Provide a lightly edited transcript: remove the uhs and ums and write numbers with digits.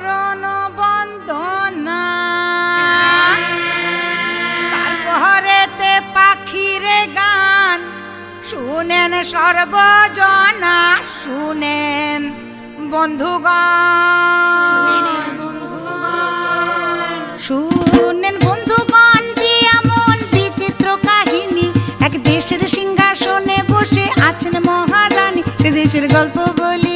চরণ বন্দনা তারপরেতে পাখিরে গান শুনেন সর্বজনা শুনেন বন্ধুগণ শুনেন বন্ধুগণ যে এমন বিচিত্র কাহিনী এক দেশের সিংহাসনে বসে আছেন মহারানী সে দেশের গল্প বলি